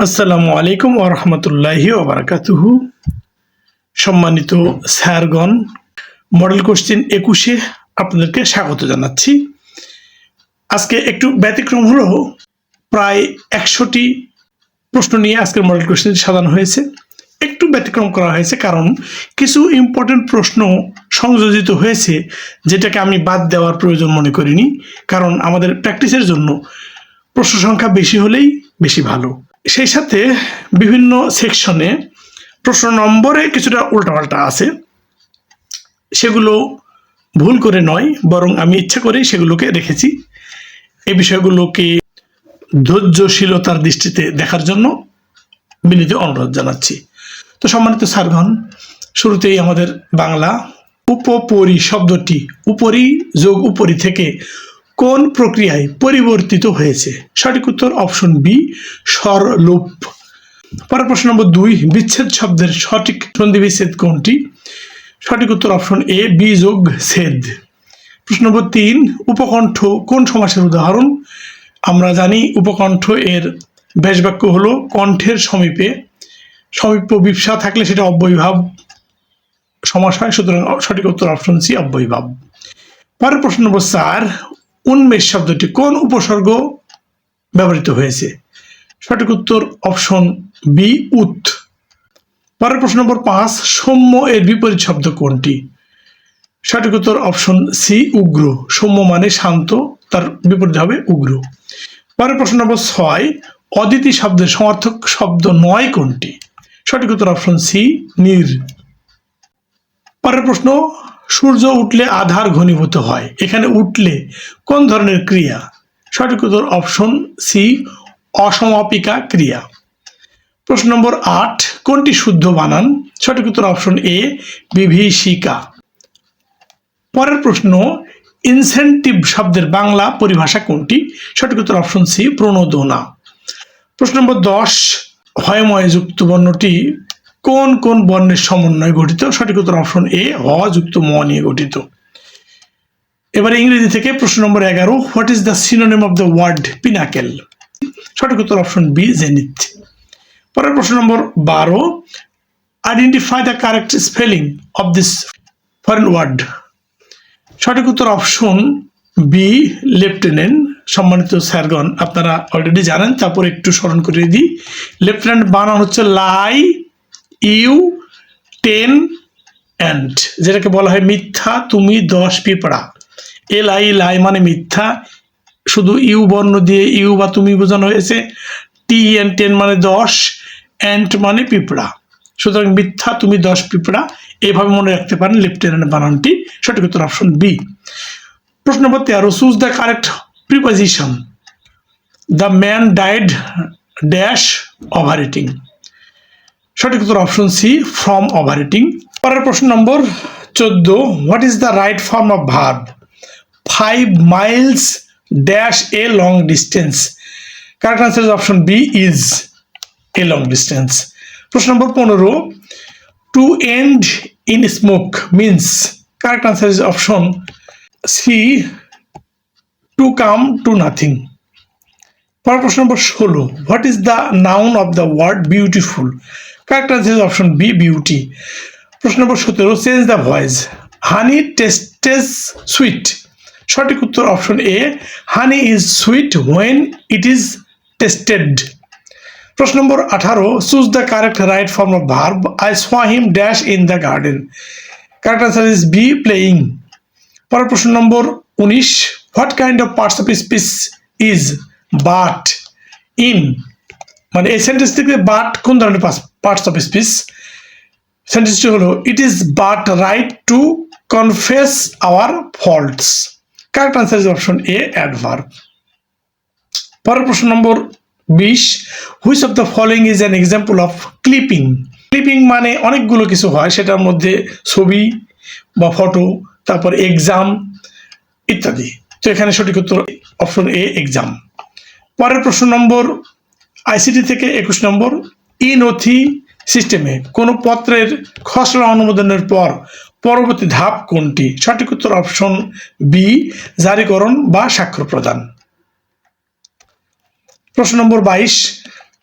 আসসালামু আলাইকুম ওয়া রাহমাতুল্লাহি ওয়া বারাকাতুহু। সম্মানিত স্যারগণ, মডেল কোশ্চেন 21-এ আপনাদেরকে স্বাগত জানাচ্ছি। আজকে একটু ব্যতিক্রম হলো, প্রায় 100টি প্রশ্ন নিয়ে আজকের মডেল কোশ্চেন সাজানো হয়েছে। একটু ব্যতিক্রম করা হয়েছে কারণ কিছু ইম্পর্টেন্ট প্রশ্ন সংযোজিত হয়েছে, যেটাকে আমি বাদ দেওয়ার প্রয়োজন মনে করিনি, কারণ আমাদের প্র্যাকটিসের জন্য প্রশ্ন সংখ্যা বেশি হলেই বেশি ভালো। সেই সাথে বিভিন্ন সেকশনে প্রশ্ন নম্বরে কিছুটা উল্টাপাল্টা আছে, সেগুলো ভুল করে নয়, বরং আমি ইচ্ছা করেই সেগুলোকে রেখেছি। এই বিষয়গুলোকে ধৈর্যশীলতার দৃষ্টিতে দেখার জন্য বিনীত অনুরোধ জানাচ্ছি। তো সম্মানিত স্যারগণ, শুরুতেই আমাদের বাংলা উপপরি শব্দটি উপরি যোগ উপরি থেকে কোন প্রক্রিয়ায় পরিবর্তিত হয়েছে? সঠিক উত্তর অপশন বি, স্বরলোপ। পরের প্রশ্ন নম্বর 2, বিচ্ছেদ শব্দের সঠিক সন্ধিবিচ্ছেদ কোনটি? সঠিক উত্তর অপশন এ, বি যোগ ছেদ। প্রশ্ন নম্বর 3, উপকণ্ঠ কোন সমাসের উদাহরণ? আমরা জানি উপকণ্ঠ এর ব্যাসবাক্য হলো কণ্ঠের সমীপে সমীপ্য বিপসা থাকলে সেটা অব্যয়ীভাব সমাস হয়, সুতরাং সঠিক উত্তর অপশন সি, অব্যয়ীভাব। পরের প্রশ্ন নম্বর 4, উন্মেষ শব্দটি কোন উপসর্গ ব্যবহৃত হয়েছে? সঠিক উত্তর অপশন বি, উত। পরের প্রশ্ন নম্বর 5, সৌম্য এর বিপরীত শব্দ কোনটি? সঠিক উত্তর অপশন সি, উগ্র। সৌম্য মানে শান্ত, তার বিপরীত হবে উগ্র। পরের প্রশ্ন নম্বর 6, অদিতি শব্দের সমার্থক শব্দ নয় কোনটি? সঠিক উত্তর অপশন সি, নীর। পরের প্রশ্ন, সূর্য উঠলে আধার ঘনীভূত হয়, এখানে উঠলে কোন ধরনের ক্রিয়া? সঠিক উত্তর অপশন সি, অসমাপিকা ক্রিয়া। প্রশ্ন নম্বর 8, কোনটি শুদ্ধ বানান? সঠিক উত্তর অপশন এ, বিভীষিকা। পরের প্রশ্ন, ইনসেন্টিভ শব্দের বাংলা পরিভাষা কোনটি? সঠিক উত্তর অপশন সি, প্রণোদনা। প্রশ্ন নম্বর 10, হয়ময় যুক্ত বর্ণটি কোন কোন বর্ণের সমন্বয়ে গঠিত? সঠিক উত্তর অপশন এ, হ যুক্ত ম নিয়ে গঠিত। এবারে ইংরেজি থেকে প্রশ্ন নম্বর 11, what is the synonym of the word pinnacle? সঠিক উত্তর অপশন বি, জেনিথ। পরের প্রশ্ন নম্বর 12, identify the correct spelling of this foreign word. সঠিক উত্তর অপশন বি, লেফটেন্যান্ট। সম্মানিত স্যারগণ, আপনারা অলরেডি জানেন, তারপর একটু স্মরণ করে দিই। লেফটেন্যান্ট বানান হচ্ছে লাই, ইউ, টেন, অ্যান্ড, যেটাকে বলা হয় মিথ্যা তুমি 10 পিঁপড়া। লাই, লাই মানে মিথ্যা, শুধু ইউ বর্ণ দিয়ে ইউ বা তুমি বোঝানো হয়েছে। টি এন্ড 10 মানে 10, অ্যান্ড মানে পিঁপড়া, সুতরাং মিথ্যা তুমি 10 পিঁপড়া, এইভাবে মনে রাখতে পারেন লেফটেন্যান্ট বানানটি। সঠিক উত্তর অপশন বি। প্রশ্ন নম্বর 13, choose the correct preposition. The man died dash overeating. সঠিক উত্তর অপশন সি, ফ্রম ওভারইটিং। পরের প্রশ্ন নম্বর 14, what is the right form of verb 5 miles dash a long distance? Correct answer is option B, is a long distance. প্রশ্ন নম্বর 15, to end in smoke means? Correct answer is option C, to come to nothing. পরের প্রশ্ন নম্বর 16, what is the noun of the word beautiful? Correct answer is option B, beauty. প্রশ্ন number 17, change the voice, honey tastes sweet. সঠিক উত্তর option A, honey is sweet when it is tasted. প্রশ্ন number 18, choose the correct right form of verb I saw him dash in the garden. Correct answer is B, playing. পরের প্রশ্ন number 19, what kind of parts of speech is but in? মানে এই sentence থেকে but কোন ধরনের parts of speech? সেন্টেন্সটি হলো, it is but right to confess our faults. Correct answer is option A, adverb. পরের প্রশ্ন number 20, which of the following is an example of clipping? Clipping মানে অনেকগুলো কিছু হয়, সেটার মধ্যে ছবি বা ফটো, তারপর এক্সাম ইত্যাদি। তো এখানে সঠিক উত্তর অপশন এ, এক্সাম। পরের প্রশ্ন নম্বর আইসিটি থেকে 21 নম্বর, ই নথি সিস্টেমে কোনো পত্রের খসড়া অনুমোদনের পর পরবর্তী ধাপ কোনটি? সঠিক উত্তর অপশন বি, জারিকরণ বা স্বাক্ষর প্রদান। প্রশ্ন নম্বর 22,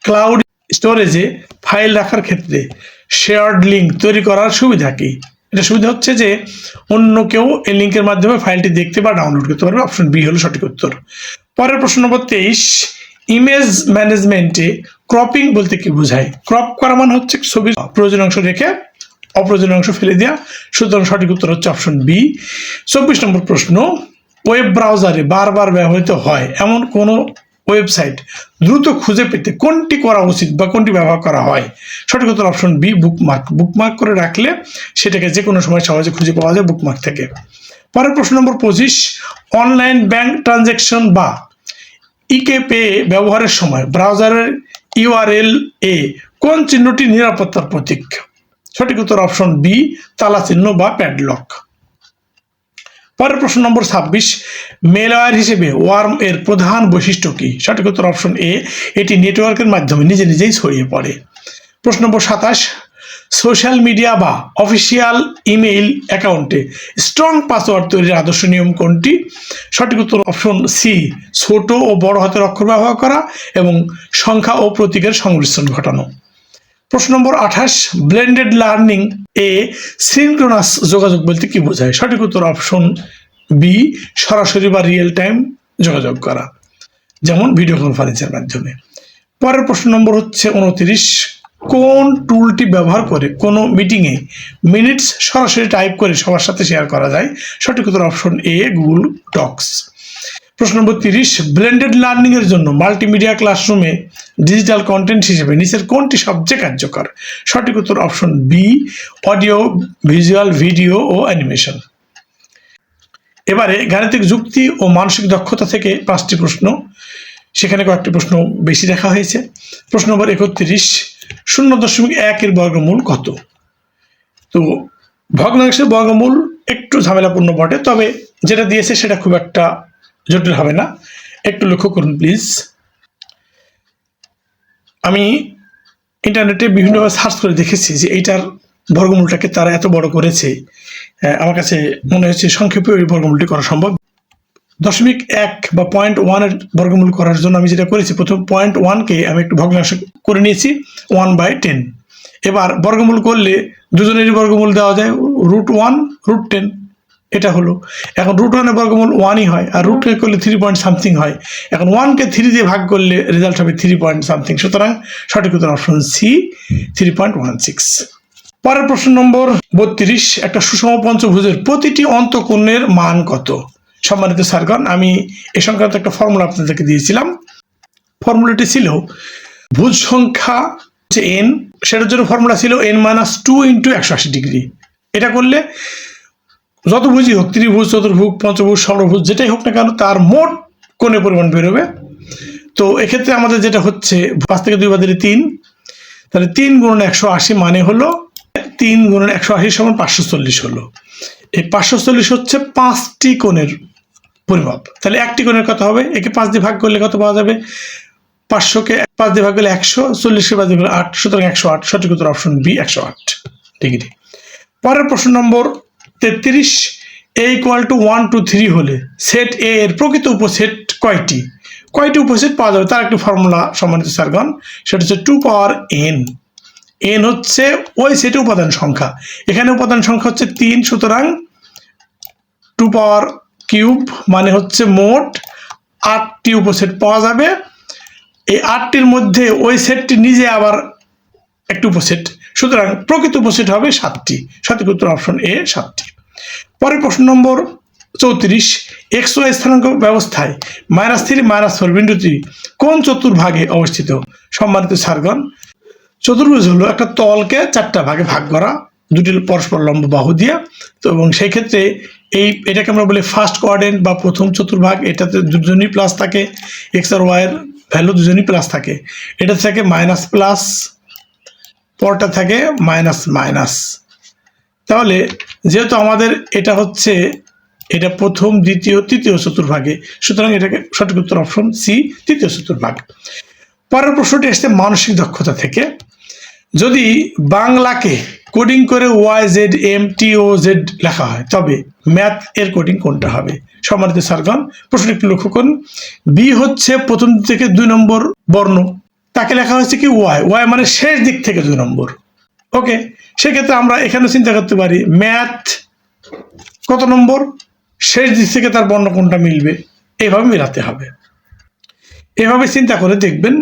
ক্লাউড স্টোরেজে ফাইল রাখার ক্ষেত্রে শেয়ার্ড লিঙ্ক তৈরি করার সুবিধা কি? এটা সুবিধা হচ্ছে যে অন্য কেউ এই লিঙ্কের মাধ্যমে ফাইলটি দেখতে বা ডাউনলোড করতে পারবে। অপশন বি হলো সঠিক উত্তর। পরের প্রশ্ন নম্বর 23, ইমেজ ম্যানেজমেন্টে ক্রপিং বলতে কি বোঝায়? ক্রপ করা মানে হচ্ছে ছবির প্রয়োজনীয় অংশ রেখে অপ্রয়োজনীয় অংশ ফেলে দেওয়া। সুতরাং সঠিক উত্তর হচ্ছে অপশন বি। 24 নম্বর প্রশ্ন, ওয়েব ব্রাউজারে বারবার ব্যবহৃত হয় এমন কোনো ওয়েবসাইট দ্রুত খুঁজে পেতে কোনটি করা উচিত বা কোনটি ব্যবহার করা হয়? সঠিক উত্তর অপশন বি, বুকমার্ক। বুকমার্ক করে রাখলে সেটাকে যে কোনো সময় সহজে খুঁজে পাওয়া যায় বুকমার্ক থেকে। পরের প্রশ্ন নম্বর 25, অনলাইন ব্যাংক ট্রানজ্যাকশন বা ইকে পে ব্যবহারের সময় ব্রাউজারের ইউআরএল এ কোন চিহ্নটি নিরাপত্তার প্রতীক? সঠিক উত্তর অপশন বি, তালা চিহ্ন বা প্যাডলক। পরের প্রশ্ন নম্বর 26, মেলওয়্যার হিসেবে ওয়ার্ম এর প্রধান বৈশিষ্ট্য কি? সঠিক উত্তর অপশন এ, এটি নেটওয়ার্কের মাধ্যমে নিজে নিজেই ছড়িয়ে পড়ে। প্রশ্ন নম্বর 27, সোশ্যাল মিডিয়া বা অফিসিয়াল ইমেইল অ্যাকাউন্টে স্ট্রং পাসওয়ার্ড তৈরির আদর্শ নিয়ম কোনটি? সঠিক উত্তর অপশন সি, ছোট ও বড় হাতের অক্ষর ব্যবহার করা এবং সংখ্যা ও প্রতীকের সংমিশ্রণ ঘটানো। প্রশ্ন নম্বর 28, ব্লেন্ডেড লার্নিং এ সিনক্রোনাস যোগাযোগ বলতে কি বোঝায়? সঠিক উত্তর অপশন বি, সরাসরি বা রিয়েল টাইম যোগাযোগ করা, যেমন ভিডিও কনফারেন্সের মাধ্যমে। পরের প্রশ্ন নম্বর হচ্ছে 29, কোন টুলটি ব্যবহার করে কোনো মিটিংয়ে মিনিটস সরাসরি টাইপ করে সবার সাথে শেয়ার করা যায়? সঠিক উত্তর অপশন এ, গুগল ডক্স। প্রশ্ন নম্বর 30, ব্লেন্ডেড লার্নিং এর জন্য মাল্টিমিডিয়া ক্লাসরুমে ডিজিটাল কন্টেন্ট হিসেবে নিচের কোনটি সবচেয়ে কার্যকর? সঠিক উত্তর option B, audio, visual, video ও অ্যানিমেশন। এবারে গাণিতিক যুক্তি ও মানসিক দক্ষতা থেকে 5টি প্রশ্ন, সেখানে কয়েকটি প্রশ্ন বেশি দেখা হয়েছে। প্রশ্ন নম্বর 31, 0.1 এর বর্গমূল কত? তো ভগ্নাংশের বর্গমূল একটু ঝামেলাপূর্ণ বটে, তবে যেটা দিয়েছে সেটা খুব একটা জটিল হবে না। একটু লক্ষ্য করুন প্লিজ। আমি ইন্টারনেটে বিভিন্নভাবে সার্চ করে দেখেছি যে এইটার বর্গমূলটাকে তারা এত বড় করেছে, আমার কাছে মনে হচ্ছে সংক্ষেপে ওই বর্গমূলটি করা সম্ভব। 0.1 বা 0.1 এর বর্গমূল করার জন্য আমি যেটা করেছি, প্রথম 0.1কে আমি একটু ভগ্নাংশ করে নিয়েছি 1/10। এবার বর্গমূল করলে দুজনেরই বর্গমূল দেওয়া যায়, √1 √10, এটা হলো। এখন √1 এর বর্গমূল 1ই হয়, আর √কে করলে 3 পয়েন্ট সামথিং হয়। এখন 1কে 3 দিয়ে ভাগ করলে রেজাল্ট হবে 3 পয়েন্ট সামথিং। সুতরাং সঠিক উত্তর অপশন সি, 3.16। পরের প্রশ্ন নম্বর 32, একটা সুষম পঞ্চভুজের প্রতিটি অন্তঃকোণের মান কত? সম্মানিত স্যারগণ, আমি এ সংক্রান্ত একটা ফর্মুলা আপনাদেরকে দিয়েছিলাম। ফর্মুলাটি ছিল ভুজ সংখ্যা হচ্ছে n, সেটার জন্য ফর্মুলা ছিল n-2 × 180 ডিগ্রি। এটা করলে যত ভুজই হোক, ত্রিভুজ, চতুর্ভুজ, পঞ্চভুজ, ষড়ভুজ, যেটাই হোক না কেন, তার মোট কোণের পরিমাণ বেরোবে। তো এক্ষেত্রে আমাদের যেটা হচ্ছে 5 থেকে 2 বাদ দিলে 3, তাহলে 3 × 180 মানে হলো 3 × 180 সমান 540 হলো। এই 540 হচ্ছে 5টি কোণের পরিমাপ। তাহলে একটি কোণের কত হবে? একে 5 দিয়ে ভাগ করলে কত পাওয়া যাবে? 500কে 5 দিয়ে ভাগ করলে 100, 40কে 5 দিয়ে ভাগ করলে 8, সুতরাং 108। সঠিক উত্তর অপশন বি, 108 ডিগ্রি। পরের প্রশ্ন নম্বর 33, a = 1 2 3 হলে সেট এ এর প্রকৃত উপসেট কয়টি? কয়টি উপসেট পাওয়া যাবে তার একটি ফর্মুলা সম্মানিত স্যারগণ, সেটা হচ্ছে 2 পাওয়ার n। n হচ্ছে ওই সেটে উপাদান সংখ্যা, এখানে উপাদান সংখ্যা হচ্ছে 3, সুতরাং 2 পাওয়ার কিউব মানে হচ্ছে মোট 8টি উপসেট পাওয়া যাবে। এই 8টির মধ্যে ওই সেটটি নিজে আবার একটি উপসেট, সুতরাং প্রকৃত উপসেট হবে 7টি। সঠিক উত্তর অপশন এ, 7টি। পরের প্রশ্ন নম্বর 34, XY স্থানাঙ্ক ব্যবস্থায় -3 -4 বিন্দুটি কোন চতুর্ভাগে অবস্থিত? সম্মানিত স্যারগণ, চতুর্ভুজ হলো একটা তলকে 4টা ভাগে ভাগ করা, দুটি পরস্পর লম্ব বাহু দিয়ে। তো এবং সেই ক্ষেত্রে এটাকে আমরা বলি ফার্স্ট কোয়াড্রেন্ট বা প্রথম চতুর্ভাগ। এটাতে দুজনই প্লাস থাকে, এক্স আর ওয়াই এর ভ্যালু দুজনই প্লাস থাকে। এটা থাকে মাইনাস, পরটা থাকে মাইনাস। তাহলে যেহেতু আমাদের এটা হচ্ছে এটা প্রথম, দ্বিতীয়, তৃতীয় চতুর্ভাগে, সুতরাং এটাকে সঠিক উত্তর অপশন সি, তৃতীয় চতুর্ভাগ। পরের প্রশ্নটি আসছে মানসিক দক্ষতা থেকে। যদি বাংলাকে কোডিং করে YZMTOZ লেখা হয়, তবে ম্যাথ এর কোডিং কোনটা হবে? সম্মানিত স্যারগণ, প্রশ্নটি একটু লক্ষ্য করুন। বি হচ্ছে প্রথম থেকে 2 নম্বর বর্ণ, তাকে লেখা হয়েছে কি ওয়াই, ওয়াই মানে শেষ দিক থেকে 2 নম্বর। ওকে, সেক্ষেত্রে আমরা এখানে চিন্তা করতে পারি ম্যাথ কত নম্বর, শেষ দিক থেকে তার বর্ণ কোনটা মিলবে, এইভাবে মিলাতে হবে। এভাবে চিন্তা করে দেখবেন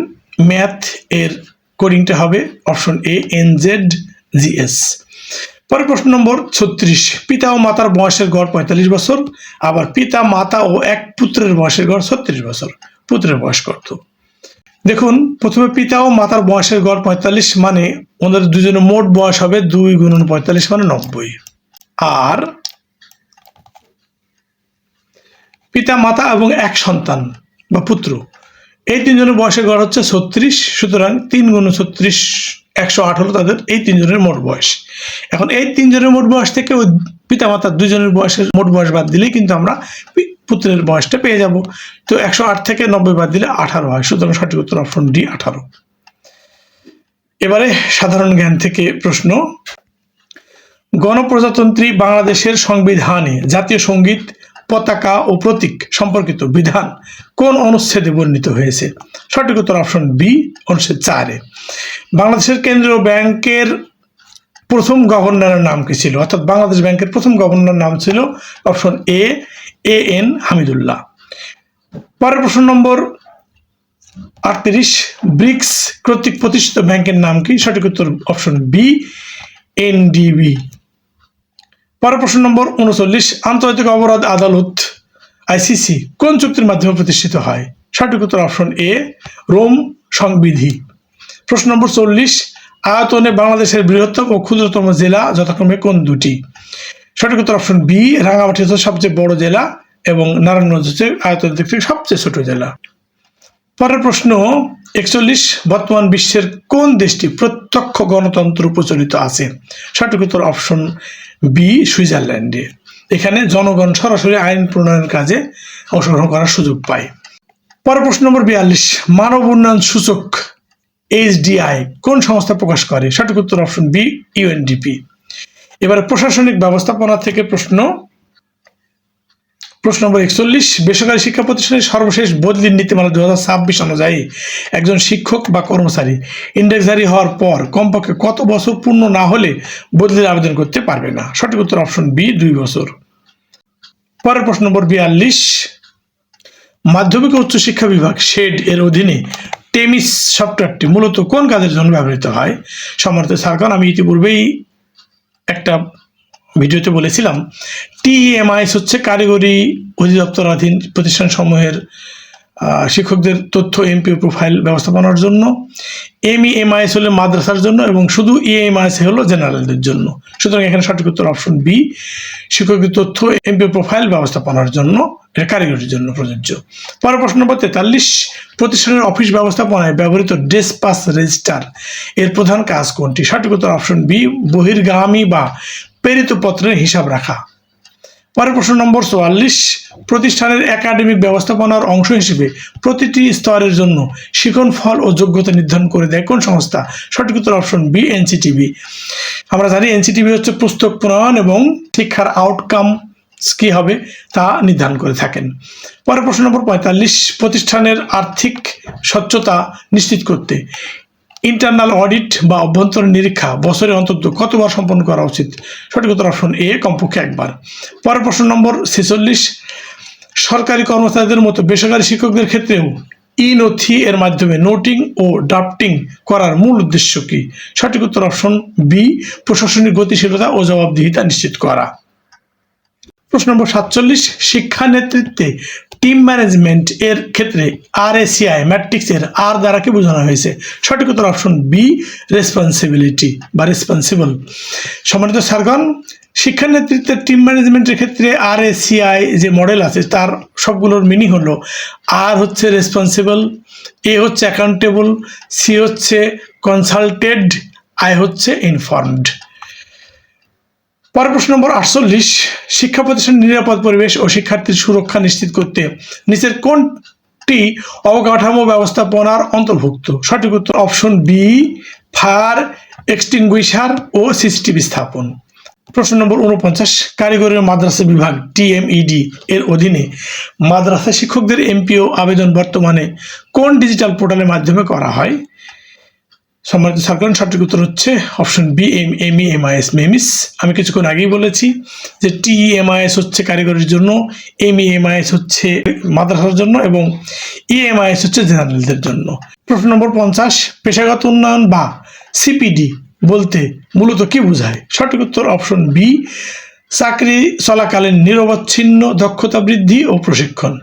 ম্যাথ এর কোডিংটা হবে অপশন এ NZGS। পরের প্রশ্ন নম্বর 36, পিতা ও মাতার বয়সের গড় 45 বছর, আবার পিতা মাতা ও এক পুত্রের বয়সের গড় 36 বছর। পুত্রের বয়স কত? দেখুন, প্রথমে পিতা ও মাতার বয়সের গড় 45 মানে ওদের দুজনের মোট বয়স হবে 2 × 45 মানে 90। আর পিতা মাতা এবং এক সন্তান বা পুত্র, এই 3 জনের বয়সের গড় হচ্ছে 36, সুতরাং 3 × 36 108 হলো তাদের এই 3 জনের মোট বয়স। এখন এই 3 জনের মোট বয়স থেকে ওই পিতা মাতার 2 জনের বয়সের মোট বয়স বাদ দিলেই কিন্তু আমরা পুত্রের বয়সটা পেয়ে যাব। তো 108 থেকে 90 বাদ দিলে 18 হয়, সুতরাং সঠিক উত্তর অপশন ডি 18। এবারে সাধারণ জ্ঞান থেকে প্রশ্ন, গণপ্রজাতন্ত্রী বাংলাদেশের সংবিধানে জাতীয় সঙ্গীত, পতাকা ও প্রতীক সম্পর্কিত বিধান কোন অনুচ্ছেদে বর্ণিত হয়েছে? সঠিক উত্তর অপশন বি অনুচ্ছেদ 4-এ। বাংলাদেশের কেন্দ্রীয় ব্যাংকের প্রথম গভর্নরের নাম কি ছিল? অর্থাৎ বাংলাদেশ ব্যাংকের প্রথম গভর্নরের নাম ছিল অপশন এ AN হামিদুল্লাহ। পরের প্রশ্ন নম্বর 38, ব্রিক্স কর্তৃক প্রতিষ্ঠিত ব্যাংকের নাম কি? সঠিক উত্তর অপশন বি NDB। পরের প্রশ্ন নম্বর 39, আন্তর্জাতিক অপরাধ আদালত ICC কোন চুক্তির মাধ্যমে প্রতিষ্ঠিত হয়? সঠিক উত্তর অপশন এ রোম সংবিধি। প্রশ্ন নম্বর 40, আয়তনে বাংলাদেশের বৃহত্তম ও ক্ষুদ্রতম জেলা যথাক্রমে কোন দুটি? সঠিক উত্তর অপশন বি রাঙ্গামাটি হচ্ছে সবচেয়ে বড় জেলা এবং নারায়ণগঞ্জ হচ্ছে আয়তনের দিক থেকে সবচেয়ে ছোট জেলা। পরের প্রশ্ন 41, বর্তমান বিশ্বের কোন দেশটি প্রত্যক্ষ গণতন্ত্র প্রচলিত আছে? সঠিক উত্তর অপশন বি সুইজারল্যান্ডে। এখানে জনগণ সরাসরি আইন প্রণয়নের কাজে অংশগ্রহণ করার সুযোগ পায়। পরের প্রশ্ন নম্বর 42, মানব উন্নয়ন সূচক HDI কোন সংস্থা প্রকাশ করে? সঠিক উত্তর অপশন বি UNDP। এবারে প্রশাসনিক ব্যবস্থাপনা থেকে প্রশ্ন নম্বর 41, বেসরকারি শিক্ষা প্রতিষ্ঠানের সর্বশেষ বদলির নীতিমালা 2026 অনুযায়ী একজন শিক্ষক বা কর্মচারী ইন্ডেক্সধারী হওয়ার পর কমপক্ষে কত বছর পূর্ণ না হলে বদলির আবেদন করতে পারবে না? সঠিক উত্তর অপশন বি 2 বছর। পরের প্রশ্ন নম্বর 42, মাধ্যমিক ও উচ্চশিক্ষা বিভাগ শেড এর অধীনে টেমিস সফটওয়্যারটি মূলত কোন কাজের জন্য ব্যবহৃত হয়? সম্মানিত স্যারগণ, আমি ইতিপূর্বেই একটা ভিডিওতে বলেছিলাম TEMIS হচ্ছে কারিগরি অধিদপ্তরাধীন প্রতিষ্ঠানসমূহের শিক্ষকদের তথ্য MPO প্রোফাইল ব্যবস্থাপনার জন্য, MEMIS হলো মাদ্রাসার জন্য এবং শুধু EMIS হলো জেনারেলদের জন্য। সুতরাং এখানে সঠিক উত্তর অপশন বি শিক্ষকদের তথ্য MPO প্রোফাইল ব্যবস্থাপনার জন্য, এটা কারিগরির জন্য প্রযোজ্য। পরের প্রশ্ন নম্বর 43, প্রতিষ্ঠানের অফিস ব্যবস্থাপনায় ব্যবহৃত ডেসপাস রেজিস্টার এর প্রধান কাজ কোনটি? সঠিক উত্তর অপশন বি বহির্গামী বা প্রেরিত পত্রের হিসাব রাখা। পরের প্রশ্ন নম্বর 44, প্রতিষ্ঠানের একাডেমিক ব্যবস্থাপনার অংশ হিসেবে প্রতিটি স্তরের জন্য শিখন ফল ও যোগ্যতা নির্ধারণ করে দেয় কোন সংস্থা? সঠিক উত্তর অপশন বি NCTB। আমরা জানি NCTB হচ্ছে পুস্তক প্রণয়ন এবং শিক্ষার আউটকাম কি হবে তা নির্ধারণ করে থাকেন। পরের প্রশ্ন নম্বর 45, প্রতিষ্ঠানের আর্থিক স্বচ্ছতা নিশ্চিত করতে ইন্টারনাল অডিট বা অভ্যন্তরীণ নিরীক্ষা বছরে অন্তত কতবার সম্পন্ন করা উচিত? সঠিক উত্তর অপশন এ কমপক্ষে একবার। পরের প্রশ্ন নম্বর 46, সরকারি কর্মচারীদের মতো বেসরকারি শিক্ষকদের ক্ষেত্রেও নথি এর মাধ্যমে নোটিং ও ড্রাফটিং করার মূল উদ্দেশ্য কি? সঠিক উত্তর অপশন বি প্রশাসনিক গতিশীলতা ও জবাবদিহিতা নিশ্চিত করা। প্রশ্ন নম্বর 47, শিক্ষা নেতৃত্বে টিম ম্যানেজমেন্ট এর ক্ষেত্রে RACI ম্যাট্রিক্স এর আর দ্বারা কি বোঝানো হয়েছে? সঠিক উত্তর অপশন বি রেসপন্সিবিলিটি বা রেসপন্সিবল। সম্মানিত স্যারগণ, শিক্ষা নেতৃত্বের টিম ম্যানেজমেন্টের ক্ষেত্রে RACI যে মডেল আছে তার সবগুলোর মিনিং হলো আর হচ্ছে রেসপন্সিবল, এ হচ্ছে অ্যাকাউন্টেবল, সি হচ্ছে কনসালটেড, আই হচ্ছে ইনফর্মড। পরের প্রশ্ন নম্বর 48, শিক্ষা প্রতিষ্ঠানের নিরাপদ পরিবেশ ও শিক্ষার্থীর সুরক্ষা নিশ্চিত করতে নিচের কোনটি অবকাঠামো ব্যবস্থাপনার অন্তর্ভুক্ত? সঠিক উত্তর অপশন বি ফায়ার এক্সটিংগুইশার ও CCTV স্থাপন। প্রশ্ন নম্বর 49, কারিগরি মাদ্রাসা বিভাগ TMED এর অধীনে মাদ্রাসা শিক্ষকদের MPO আবেদন বর্তমানে কোন ডিজিটাল পোর্টালের মাধ্যমে করা হয়? সম্মানিত ছাত্রগণ, সঠিক উত্তর হচ্ছে অপশন বি, MEMIS মেমিস। আমি কিছুক্ষণ আগেই বলেছি যে TEMIS হচ্ছে কারিগরির জন্য, MEMIS হচ্ছে মাদ্রাসার জন্য এবং EMIS হচ্ছে জেনারেলদের জন্য। প্রশ্ন নম্বর 50, পেশাগত উন্নয়ন বা CPD বলতে মূলত কি বোঝায়? সঠিক উত্তর অপশন বি, চাকরি চলাকালীন নিরবচ্ছিন্ন দক্ষতা বৃদ্ধি ও প্রশিক্ষণ।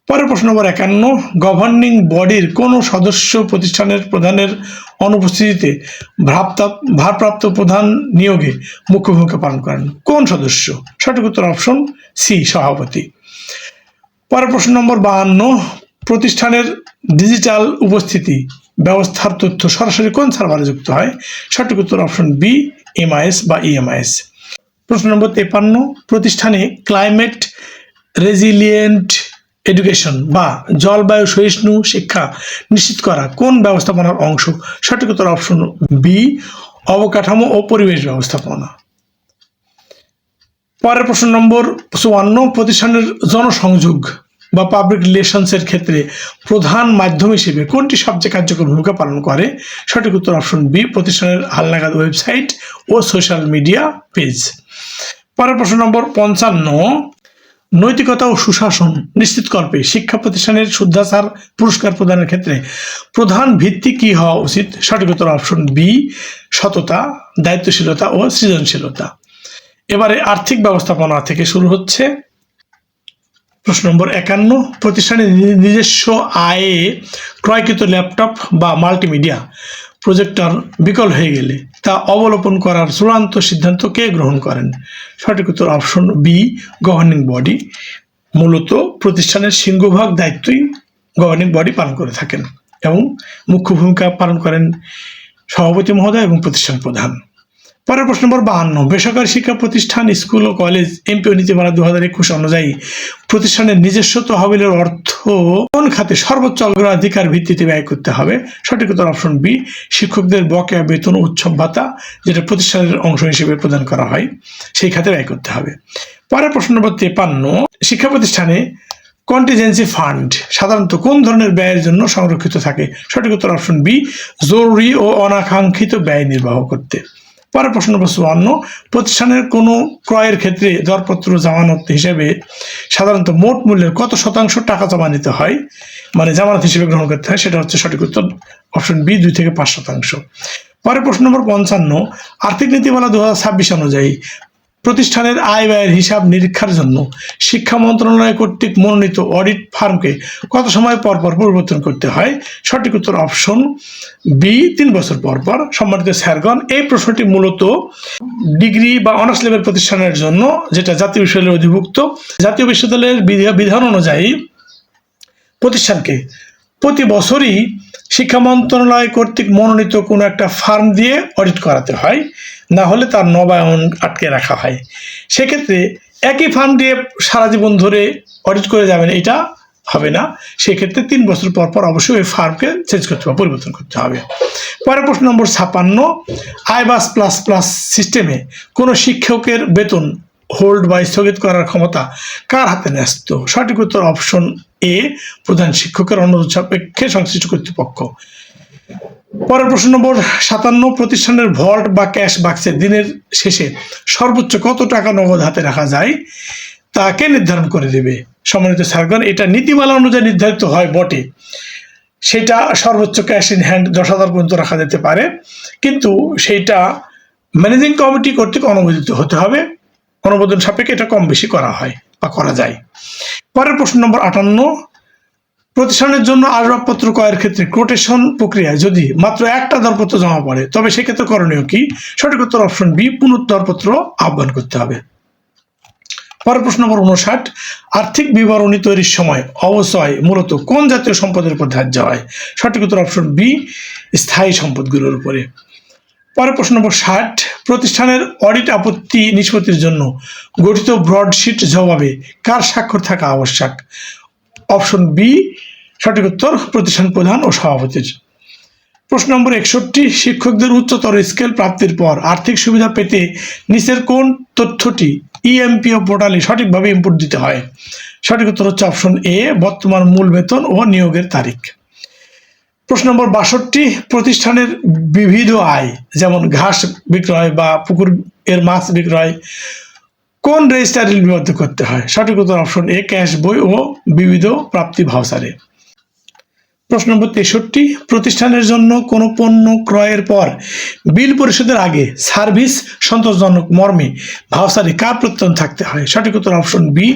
পরের প্রশ্ন নম্বর 51, গভর্নিং বডির কোন সদস্য প্রতিষ্ঠানের প্রধানের অনুপস্থিতিতে ভারপ্রাপ্ত প্রধান নিয়োগে মুখ্য ভূমিকা পালন করেন? কোন সদস্য? সঠিক উত্তর অপশন সি, সভাপতি। পরের প্রশ্ন নম্বর 52, প্রতিষ্ঠানের ডিজিটাল উপস্থিতি ব্যবস্থার তথ্য সরাসরি কোন সার্ভারে যুক্ত হয়? সঠিক উত্তর অপশন বি, MIS বা EMIS। প্রশ্ন নম্বর 53, প্রতিষ্ঠানে ক্লাইমেট রেজিলিয়েন্ট এডুকেশন বা জলবায়ু সহিষ্ণু শিক্ষা নিশ্চিত করা কোন ব্যবস্থাপনার অংশ? সঠিক উত্তর অপশন বি, অবকাঠামো ও পরিবেশ ব্যবস্থাপনা। পরের প্রশ্ন নম্বর 54, প্রতিষ্ঠানের জনসংযোগ বা পাবলিক রিলেশনসের ক্ষেত্রে প্রধান মাধ্যম হিসেবে কোনটি সবচেয়ে কার্যকর ভূমিকা পালন করে? সঠিক উত্তর অপশন বি, প্রতিষ্ঠানের হালনাগাদ ওয়েবসাইট ও সোশ্যাল মিডিয়া পেজ। পরের প্রশ্ন নম্বর 55, নৈতিকতা ও সুশাসন নিশ্চিতকল্পে শিক্ষা প্রতিষ্ঠানের শুদ্ধাচার পুরস্কার প্রদানের ক্ষেত্রে প্রধান ভিত্তি কি হওয়া উচিত? সঠিক উত্তর অপশন বি, সততা, দায়িত্বশীলতা ও সৃজনশীলতা। এবারে আর্থিক ব্যবস্থাপনা থেকে শুরু হচ্ছে। প্রশ্ন নম্বর 51, প্রতিষ্ঠানের নিজস্ব আয়ে ক্রয়কৃত ল্যাপটপ বা মাল্টিমিডিয়া প্রজেক্টর বিকল হয়ে গেলে তা অবলোপন করার চূড়ান্ত সিদ্ধান্ত কে গ্রহণ করেন? সঠিক উত্তর অপশন বি, গভর্নিং বডি। মূলত প্রতিষ্ঠানের সিংহভাগ দায়িত্বই গভর্নিং বডি পালন করে থাকেন এবং মুখ্য ভূমিকা পালন করেন সভাপতি মহোদয় এবং প্রতিষ্ঠান প্রধান। পরের প্রশ্ন নম্বর 52, বেসরকারি শিক্ষা প্রতিষ্ঠান, স্কুল ও কলেজ MPO নীতিমালা 2021 অনুযায়ী প্রতিষ্ঠানের নিজস্ব তহবিলের অর্থ কোন খাতে সর্বোচ্চ অগ্রাধিকার ভিত্তিতে ব্যয় করতে হবে? সঠিক উত্তর অপশন বি, শিক্ষকদের বকেয়া বেতন উৎসব ভাতা যেটা প্রতিষ্ঠানের অংশ হিসেবে প্রদান করা হয় সেই খাতে ব্যয় করতে হবে। পরের প্রশ্ন নম্বর 53, শিক্ষা প্রতিষ্ঠানে কন্টিজেন্সি ফান্ড সাধারণত কোন ধরনের ব্যয়ের জন্য সংরক্ষিত থাকে? সঠিক উত্তর অপশন বি, জরুরি ও অনাকাঙ্ক্ষিত ব্যয় নির্বাহ করতে। পরের প্রশ্ন নম্বর 54, প্রতিষ্ঠানের কোনো ক্রয়ের ক্ষেত্রে দরপত্র জামানত হিসেবে সাধারণত মোট মূল্যের কত শতাংশ টাকা জমা নিতে হয়, মানে জামানত হিসেবে গ্রহণ করতে হয়? সেটা হচ্ছে সঠিক উত্তর অপশন বি, 2 থেকে 5%। পরের প্রশ্ন নম্বর 55, আর্থিক নীতিমালা 2026 অনুযায়ী প্রতিষ্ঠানের আয় ব্যয়ের হিসাব নিরীক্ষার জন্য শিক্ষা মন্ত্রণালয় কর্তৃক মনোনীত অডিট ফার্মকে কত সময় পর পর পরিবর্তন করতে হয়? সঠিক উত্তর অপশন বি, 3 বছর পর পর। সম্মানিত স্যারগণ, এই প্রশ্নটি মূলত ডিগ্রি বা অনার্স লেভেল প্রতিষ্ঠানের জন্য, যেটা জাতীয় বিশ্ববিদ্যালয়ের অধিভুক্ত। জাতীয় বিশ্ববিদ্যালয়ের বিধান অনুযায়ী প্রতিষ্ঠানকে প্রতি বছরই শিক্ষা মন্ত্রণালয় কর্তৃক মনোনীত কোনো একটা ফার্ম দিয়ে অডিট করাতে হয়, না হলে তার নবায়ন আটকে রাখা হয়। সেক্ষেত্রে একই ফার্ম দিয়ে সারা জীবন ধরে অডিট করে যাবেন এটা হবে না, সেক্ষেত্রে 3 বছর পর পর অবশ্যই ওই ফার্মকে চেঞ্জ করতে হবে, পরিবর্তন করতে হবে। পরের প্রশ্ন নম্বর 56, আইবাস প্লাস প্লাস সিস্টেমে কোনো শিক্ষকের বেতন হোল্ড বা স্থগিত করার ক্ষমতা কার হাতে ন্যস্ত? সঠিক উত্তর অপশন এ, প্রধান শিক্ষকের অনুরোধ সাপেক্ষে সংশ্লিষ্ট কর্তৃপক্ষ। পরের প্রশ্ন নম্বর 57, প্রতিষ্ঠানের ভল্ট বা ক্যাশ বাক্সে দিনের শেষে সর্বোচ্চ কত টাকা নগদ হাতে রাখা যায় তা কে নির্ধারণ করে দেবে? সম্মানিত স্যারগণ, এটা নীতিমালা অনুযায়ী নির্ধারিত হয় বটে, সেটা সর্বোচ্চ ক্যাশ ইন হ্যান্ড 10,000 পর্যন্ত রাখা যেতে পারে, কিন্তু সেইটা ম্যানেজিং কমিটি কর্তৃক অনুমোদিত হতে হবে। অনুমোদন সাপেক্ষে এটা কম বেশি করা হয় বা করা যায়। পরের প্রশ্ন নম্বর 58, প্রতিষ্ঠানের জন্য আসবাবপত্র ক্রয়ের ক্ষেত্রে কোটেশন প্রক্রিয়ায় যদি মাত্র একটা দরপত্র জমা পড়ে তবে সেক্ষেত্রে করণীয় কি? সঠিক উত্তর অপশন বি, পুনঃদরপত্র আহ্বান করতে হবে। পরের প্রশ্ন নম্বর 59, আর্থিক বিবরণী তৈরির সময় অবশ্যই মূলত কোন জাতীয় সম্পদের উপর ধার্য হয়? সঠিক উত্তর অপশন বি, স্থায়ী সম্পদগুলোর উপরে। পরের প্রশ্ন নম্বর 60, প্রতিষ্ঠানের অডিট আপত্তি নিষ্পত্তির জন্য গঠিত ব্রডশিট জবাবে কার স্বাক্ষর থাকা আবশ্যক? অপশন বি, সঠিক উত্তর প্রতিষ্ঠান প্রধান ও সভাপতির। প্রশ্ন নম্বর 61, শিক্ষকদের উচ্চতর স্কেল প্রাপ্তির পর আর্থিক সুবিধা পেতে নিচের কোন তথ্যটি ইএমপিও পোর্টালে সঠিকভাবে ইনপুট দিতে হয়? সঠিক উত্তর হচ্ছে অপশন এ, বর্তমান মূল বেতন ও নিয়োগের তারিখ। প্রশ্ন নম্বর 62, প্রতিষ্ঠানের বিবিধ আয় যেমন ঘাস বিক্রয় বা পুকুর এর মাছ বিক্রয় কোন রেজিস্টারে লিপিবদ্ধ করতে হয়? সঠিক উত্তর অপশন এ, ক্যাশ বই ও বিবিধ প্রাপ্তি ভাউচারে। প্রশ্ন নম্বর 63, প্রতিষ্ঠানের জন্য কোনো পণ্য ক্রয়ের পর বিল পরিশোধের আগে সার্ভিস সন্তোষজনক মর্মে ভাউচারে কার প্রত্যয়ন থাকতে হয়? সঠিক উত্তর অপশন বি,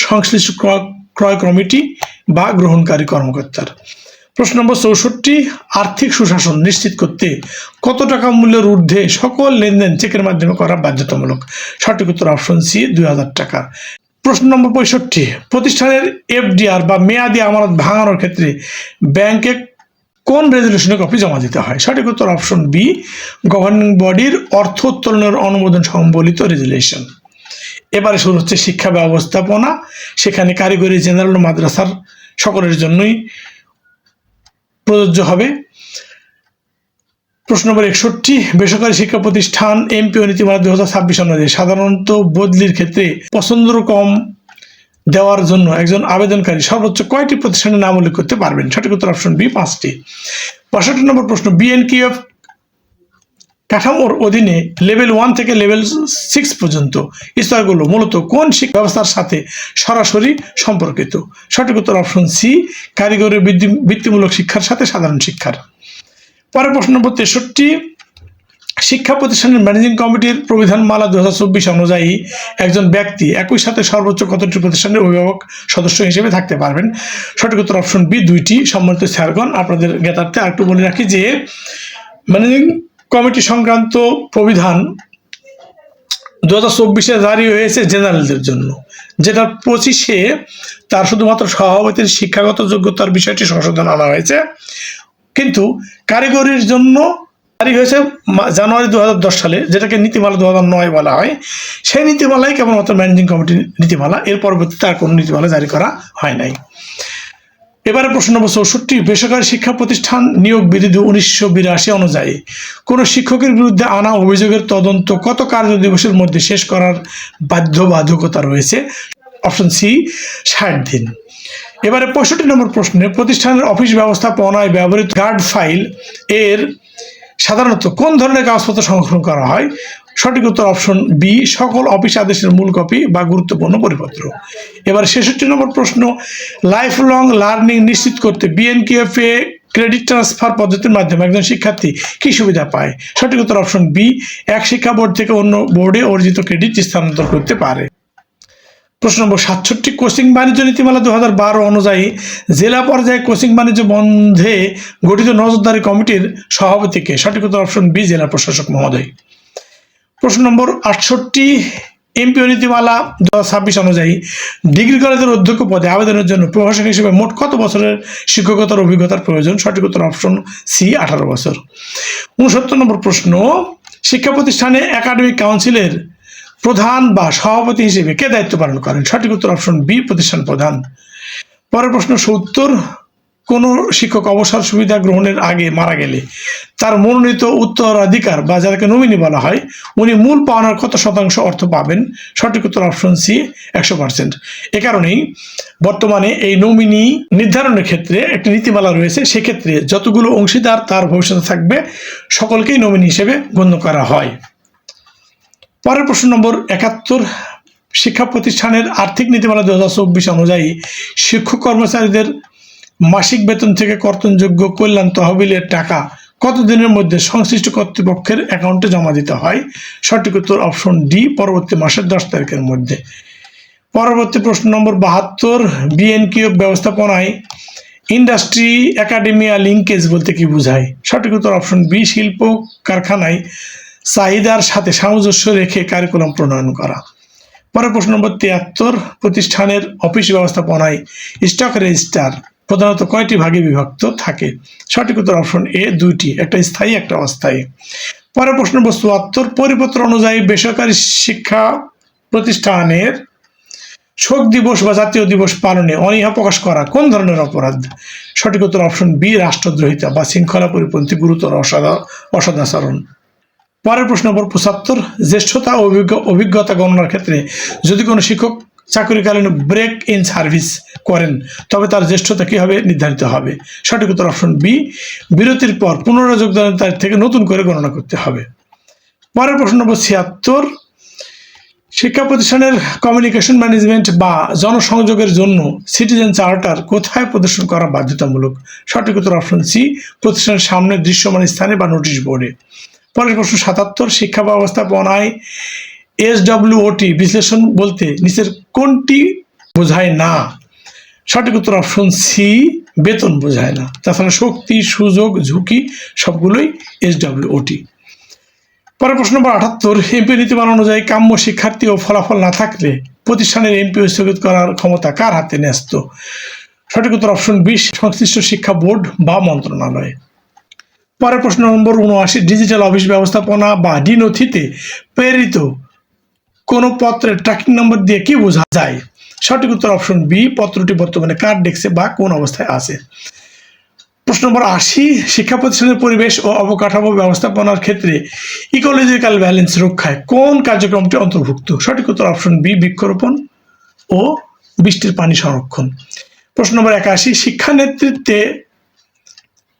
সংশ্লিষ্ট ক্রয় কমিটি বা গ্রহণকারী কর্মকর্তার। প্রশ্ন নম্বর 64, আর্থিক সুশাসন নিশ্চিত করতে কত টাকা মূল্যের ঊর্ধ্বে সকল লেনদেন চেকের মাধ্যমে করা বাধ্যতামূলক? সঠিক উত্তর অপশন সি, 2000 টাকা। প্রশ্ন নম্বর 65, প্রতিষ্ঠানের এফডিআর বা মেয়াদি আমানত ভাঙানোর ক্ষেত্রে ব্যাংকে কোন রেজলিউশনের কপি জমা দিতে হয়? সঠিক উত্তর অপশন বি, গভর্নিং বডির অর্থ উত্তোলনের অনুমোদন সম্বলিত রেজলিউশন। এবারে শুরু হচ্ছে শিক্ষা ব্যবস্থাপনা, সেখানে কারিগরি জেনারেল মাদ্রাসার সকলের জন্যই প্রযোজ্য হবে। প্রশ্ন নম্বর 61, বেসরকারি শিক্ষা প্রতিষ্ঠান এমপিও নীতিমালা 2026 অনুযায়ী সাধারণত বদলির ক্ষেত্রে পছন্দক্রম দেওয়ার জন্য একজন আবেদনকারী সর্বোচ্চ কয়টি প্রতিষ্ঠানের নাম উল্লেখ করতে পারবেন? সঠিক উত্তর অপশন বি, 5টি। 65 নম্বর প্রশ্ন, বিএনকিউএফ কাঠামোর অধীনে লেভেল 1 থেকে লেভেল 6 পর্যন্ত স্তরগুলো মূলত কোন শিক্ষা ব্যবস্থার সাথে সরাসরি সম্পর্কিত? সঠিক উত্তর অপশন সি, কারিগরি বৃত্তিমূলক শিক্ষার সাথে সাধারণ শিক্ষার। পরের প্রশ্ন নম্বর 63, শিক্ষা প্রতিষ্ঠানের ম্যানেজিং কমিটির প্রবিধানমালা 2024 অনুযায়ী একজন ব্যক্তি একই সাথে সর্বোচ্চ কতটি প্রতিষ্ঠানের অভিভাবক সদস্য হিসেবে থাকতে পারবেন? সঠিক উত্তর অপশন বি, 2টি। সম্মানিত স্যারগণ, আপনাদের জ্ঞাতার্থে আরেকটু বলে রাখি যে ম্যানেজিং কমিটি সংক্রান্ত প্রবিধান 2024-এ জারি হয়েছে জেনারেলদের জন্য, যেটা 25-এ তার শুধুমাত্র সভাপতির শিক্ষাগত যোগ্যতার বিষয়টি সংশোধন আনা হয়েছে, কিন্তু কারিগরির জন্য জারি হয়েছে জানুয়ারি 2010 সালে, যেটাকে নীতিমালা 2009 বলা হয়। সেই নীতিমালাই কেবলমাত্র ম্যানেজিং কমিটির নীতিমালা, এর পরবর্তীতে আর কোনো নীতিমালা জারি করা হয় নাই। এবারে প্রশ্ন নম্বর 64, বেসরকারি শিক্ষা প্রতিষ্ঠান নিয়োগ বিধি 1982 অনুযায়ী কোনো শিক্ষকের বিরুদ্ধে আনা অভিযোগের তদন্ত কত কার্য দিবসের মধ্যে শেষ করার বাধ্যবাধকতা রয়েছে? অপশন সি, 60 দিন। এবারে 65 নম্বর প্রশ্নে, প্রতিষ্ঠানের অফিস ব্যবস্থাপনায় ব্যবহৃত গার্ড ফাইল এর সাধারণত কোন ধরনের কাগজপত্র সংরক্ষণ করা হয়? সঠিক উত্তর অপশন বি, সকল অফিস আদেশের মূল কপি বা গুরুত্বপূর্ণ পরিপত্র। এবার 66 নম্বর প্রশ্ন, লাইফ লং লার্নিং নিশ্চিত করতে বিএনকিউএফ এ ক্রেডিট ট্রান্সফার পদ্ধতির মাধ্যমে একজন শিক্ষার্থী কি সুবিধা পায়? সঠিক উত্তর অপশন বি, এক শিক্ষা বোর্ড থেকে অন্য বোর্ডে অর্জিত ক্রেডিট স্থানান্তর করতে পারে। প্রশ্ন নম্বর 67, কোচিং বাণিজ্য নীতিমালা 2012 অনুযায়ী জেলা পর্যায়ে কোচিং বাণিজ্য বন্ধে গঠিত নজরদারি কমিটির সভাপতিকে? সঠিক উত্তর অপশন বি, জেলা প্রশাসক মহোদয়। প্রশ্ন নম্বর 68, এমপিও নীতিমালা 2026 অনুযায়ী ডিগ্রি কলেজের অধ্যক্ষ পদে আবেদনের জন্য প্রভাষক হিসেবে মোট কত বছরের শিক্ষকতার অভিজ্ঞতার প্রয়োজন? সঠিক উত্তর অপশন সি, 18 বছর। 69 নম্বর প্রশ্ন, শিক্ষা প্রতিষ্ঠানে একাডেমিক কাউন্সিলের প্রধান বা সভাপতি হিসেবে কে দায়িত্ব পালন করেন? সঠিক উত্তর অপশন বি, প্রতিষ্ঠান প্রধান। পরের প্রশ্ন 70, কোনো শিক্ষক অবসর সুবিধা গ্রহণের আগে মারা গেলে তার মনোনীত উত্তরাধিকার বা যাকে নমিনি বলা হয়, উনি মূল পাওনার কত শতাংশ অর্থ পাবেন? সঠিক উত্তর অপশন সি, 100%। এ কারণেই বর্তমানে এই নমিনি নির্ধারণের ক্ষেত্রে একটি নীতিমালা রয়েছে, সেক্ষেত্রে যতগুলো অংশীদার তার ভবিষ্যতে থাকবে সকলকেই নমিনি হিসেবে গণ্য করা হয়। পরের প্রশ্ন নম্বর 71, শিক্ষা প্রতিষ্ঠানের আর্থিক নীতিমালা 2024 অনুযায়ী শিক্ষক কর্মচারীদের মাসিক বেতন থেকে কর্তনযোগ্য কল্যাণ তহবিলের টাকা কতদিনের মধ্যে সংশ্লিষ্ট কর্তৃপক্ষের অ্যাকাউন্টে জমা দিতে হয়? সঠিক উত্তর অপশন ডি, পরবর্তী মাসের 10 তারিখের মধ্যে। পরবর্তী প্রশ্ন নম্বর 72, বিএনকিউএফ ব্যবস্থাপনায় ইন্ডাস্ট্রি একাডেমিয়া লিঙ্কেজ বলতে কি বোঝায়? সঠিক উত্তর অপশন বি, শিল্প কারখানায় চাহিদার সাথে সামঞ্জস্য রেখে কারিকুলাম প্রণয়ন করা। পরের প্রশ্ন নম্বর 73, প্রতিষ্ঠানের অফিস ব্যবস্থাপনায় স্টক রেজিস্টার প্রধানত কয়টি ভাগে বিভক্ত থাকে? সঠিক উত্তর অপশন এ, 2টি, একটা স্থায়ী একটা অস্থায়ী। পরের প্রশ্ন নম্বর 74, পরিপত্র অনুযায়ী বেসরকারি শিক্ষা প্রতিষ্ঠানের শোক দিবস বা জাতীয় দিবস পালনে অনীহা প্রকাশ করা কোন ধরনের অপরাধ? সঠিক উত্তর অপশন বি, রাষ্ট্রদ্রোহিতা বা শৃঙ্খলা পরিপন্থী গুরুতর অসদাচরণ। পরের প্রশ্ন নম্বর ৭৫, জ্যেষ্ঠতা ও অভিজ্ঞতা গণনার ক্ষেত্রে যদি কোনো শিক্ষক চাকরিকালীন ব্রেক ইন সার্ভিস করেন তবে তার জ্যেষ্ঠতা কীভাবে নির্ধারিত হবে? সঠিক উত্তর অপশন বি, বিরতির পর পুনরায় যোগদানের তারিখ থেকে নতুন করে গণনা করতে হবে। পরের প্রশ্ন নম্বর ৭৬, শিক্ষা প্রতিষ্ঠানের কমিউনিকেশন ম্যানেজমেন্ট বা জনসংযোগের জন্য সিটিজেন চার্টার কোথায় প্রদর্শন করা বাধ্যতামূলক? সঠিক উত্তর অপশন সি, প্রতিষ্ঠানের সামনে দৃশ্যমান স্থানে বা নোটিশ বোর্ডে। পরের প্রশ্ন ৭৭, শিক্ষা ব্যবস্থাপনায় SWOT বিশ্লেষণ বলতে নিচের কোনটি বোঝায় না? সঠিক উত্তর অপশন সি, বেতন বোঝায় না। তাছাড়া শক্তি, সুযোগ, ঝুঁকি সবগুলোই SWOT। পরের প্রশ্ন নম্বর ৭৮, এমপি নীতিমালা অনুযায়ী কাম্য শিক্ষার্থী ও ফলাফল না থাকলে প্রতিষ্ঠানের এমপি স্থগিত করার ক্ষমতা কার হাতে ন্যস্ত? সঠিক উত্তর অপশন বি, সংশ্লিষ্ট শিক্ষা বোর্ড বা মন্ত্রণালয়। পরের প্রশ্ন নম্বর ৭৯, ডিজিটাল অফিস ব্যবস্থাপনা বা নথিতে প্রেরিত কোনো পত্রের ট্র্যাকিং নম্বর দিয়ে কি বোঝা যায়? সঠিক উত্তর অপশন বি, পত্রটি বর্তমানে কার ডেস্কে বা কোন অবস্থায় আছে। প্রশ্ন নম্বর ৮০, শিক্ষা প্রতিষ্ঠানের পরিবেশ ও অবকাঠামো ব্যবস্থাপনার ক্ষেত্রে ইকোলজিক্যাল ব্যালেন্স রক্ষায় কোন কার্যক্রমটি অন্তর্ভুক্ত? সঠিক উত্তর অপশন বি, বৃক্ষরোপণ ও বৃষ্টির পানি সংরক্ষণ। প্রশ্ন নম্বর ৮১, শিক্ষা নেতৃত্বে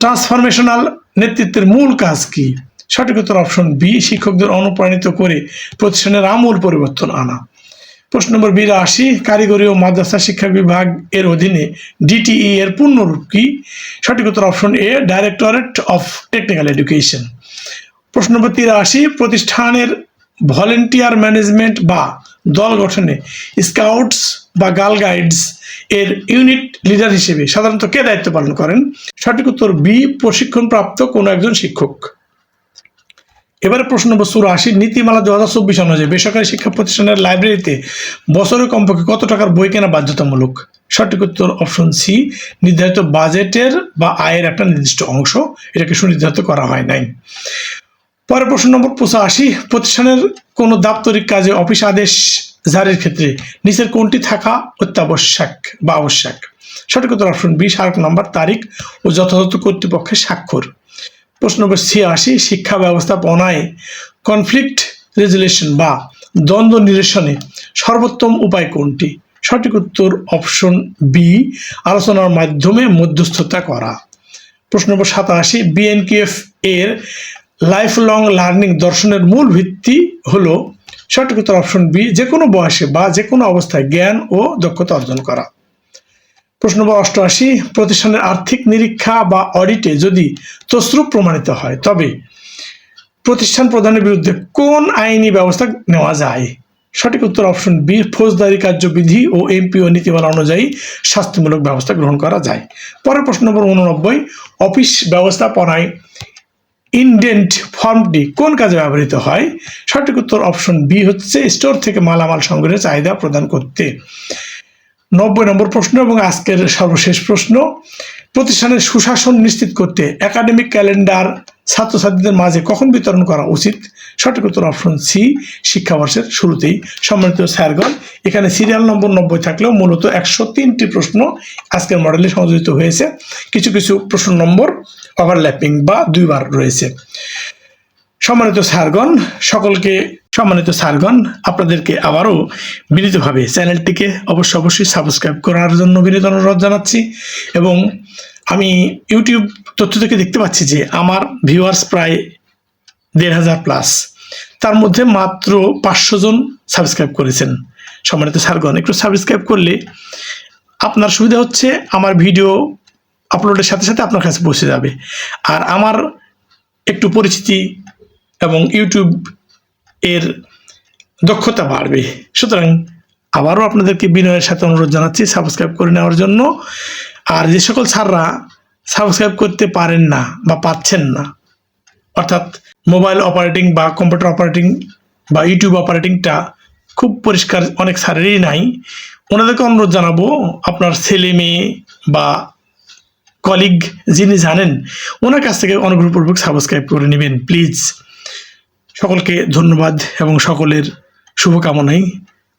ট্রান্সফরমেশনাল নেতৃত্বের মূল কাজ কি? সঠিক উত্তর অপশন বি, শিক্ষকদের অনুপ্রাণিত করে প্রতিষ্ঠানের আমূল পরিবর্তন আনা। প্রশ্ন নম্বর ৮২, কারিগরি ও মাদ্রাসা শিক্ষা বিভাগ এর অধীনে DTE এর পূর্ণরূপ কি? সঠিক উত্তর option A, directorate of technical education. প্রশ্ন নম্বর ৮৩, প্রতিষ্ঠানের ভলেন্টিয়ার ম্যানেজমেন্ট বা দল গঠনে স্কাউটস বা গার্ল গাইডস এর ইউনিট লিডার হিসেবে সাধারণত কে দায়িত্ব পালন করেন? সঠিক উত্তর বি, প্রশিক্ষণপ্রাপ্ত কোনো একজন শিক্ষক। এবারে প্রশ্ন নম্বর ৮৪, নীতিমালা ২০২৪ অনুযায়ী বেসরকারি শিক্ষা প্রতিষ্ঠানের লাইব্রেরিতে বছরে কমপক্ষে কত টাকার বই কেনা বাধ্যতামূলক? সঠিক উত্তর অপশন সি, নির্ধারিত বাজেটের বা আয়ের একটা নির্দিষ্ট অংশ, এটাকে সুনির্ধারিত করা হয় নাই। পরের প্রশ্ন নম্বর ৮৫, প্রতিষ্ঠানের কোনো দাপ্তরিক কাজে অফিস আদেশ জারির ক্ষেত্রে নিচের কোনটি থাকা অত্যাবশ্যক বা আবশ্যক? সঠিক উত্তর অপশন বি, স্মারক নম্বর, তারিখ ও যথাযথ কর্তৃপক্ষের স্বাক্ষর। প্রশ্ন নম্বর ৮৬, শিক্ষা ব্যবস্থাপনায় কনফ্লিক্ট রেজুলেশন বা দ্বন্দ্ব নিরসনে সর্বোত্তম উপায় কোনটি? সঠিক উত্তর অপশন বি, আলোচনার মাধ্যমে মধ্যস্থতা করা। প্রশ্ন নম্বর ৮৭, BNQF এর লাইফ লং লার্নিং দর্শনের মূল ভিত্তি হলো? সঠিক উত্তর অপশন বি, যে কোনো বয়সে বা যে কোনো অবস্থায় জ্ঞান ও দক্ষতা অর্জন করা। প্রশ্ন নম্বর ৮৮, প্রতিষ্ঠানের আর্থিক নিরীক্ষা বা অডিটে যদি তছরূপ প্রমাণিত হয় তবে প্রতিষ্ঠান প্রধানের বিরুদ্ধে কোন আইনি ব্যবস্থা নেওয়া যায়? সঠিক উত্তর অপশন বি, ফৌজদারি কার্যবিধি ও MPO নীতিমালা অনুযায়ী শাস্তিমূলক ব্যবস্থা গ্রহণ করা যায়। পরের প্রশ্ন নম্বর ৮৯, অফিস ব্যবস্থাপনায় ইনডেন্ট ফর্মটি কোন কাজে ব্যবহৃত হয়? সঠিক উত্তর অপশন বি হচ্ছে স্টোর থেকে মালামাল সংগ্রহের চাহিদা প্রদান করতে। ৯০ নম্বর প্রশ্ন এবং আজকের সর্বশেষ প্রশ্ন, প্রতিষ্ঠানের সুশাসন নিশ্চিত করতে একাডেমিক ক্যালেন্ডার ছাত্রছাত্রীদের মাঝে কখন বিতরণ করা উচিত? সঠিক উত্তর অপশন সি, শিক্ষাবর্ষের শুরুতেই। সম্মানিত স্যারগণ, এখানে সিরিয়াল নম্বর ৯০ থাকলেও মূলত ১০৩টি প্রশ্ন আজকের মডেলে সংযোজিত হয়েছে। কিছু কিছু প্রশ্ন নম্বর ওভারল্যাপিং বা দুইবার রয়েছে। সম্মানিত স্যারগণ, আপনাদেরকে আবারও বিনীতভাবে চ্যানেলটিকে অবশ্যই সাবস্ক্রাইব করার জন্য বিনীত অনুরোধ জানাচ্ছি। এবং আমি ইউটিউব তথ্য থেকে দেখতে পাচ্ছি যে আমার ভিউয়ার্স প্রায় ১,৫০০ প্লাস, তার মধ্যে মাত্র ৫০০ জন সাবস্ক্রাইব করেছেন। সম্মানিত স্যারগণ, একটু সাবস্ক্রাইব করলে আপনার সুবিধা হচ্ছে আমার ভিডিও আপলোডের সাথে সাথে আপনার কাছে পৌঁছে যাবে, আর আমার একটু পরিচিতি এবং ইউটিউব এর দক্ষতা বাড়বে। সুতরাং আবারও আপনাদেরকে বিনয়ের সাথে অনুরোধ জানাচ্ছি সাবস্ক্রাইব করে নেওয়ার জন্য। আর যে সকল স্যাররা সাবস্ক্রাইব করতে পারেন না বা পাচ্ছেন না, অর্থাৎ মোবাইল অপারেটিং বা কম্পিউটার অপারেটিং বা ইউটিউব অপারেটিংটা খুব পরিষ্কার অনেক স্যারেরই নাই, ওনাদেরকে অনুরোধ জানাবো আপনার ছেলে মেয়ে বা কলিগ যিনি জানেন ওনার কাছ থেকে অনুগ্রহপূর্বক সাবস্ক্রাইব করে নেবেন প্লিজ। সকলকে ধন্যবাদ এবং সকলের শুভকামনাই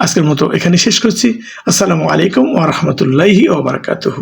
আজকের মতো এখানে শেষ করছি। আসসালামু আলাইকুম ওয়া রাহমাতুল্লাহি ওয়া বারাকাতুহু।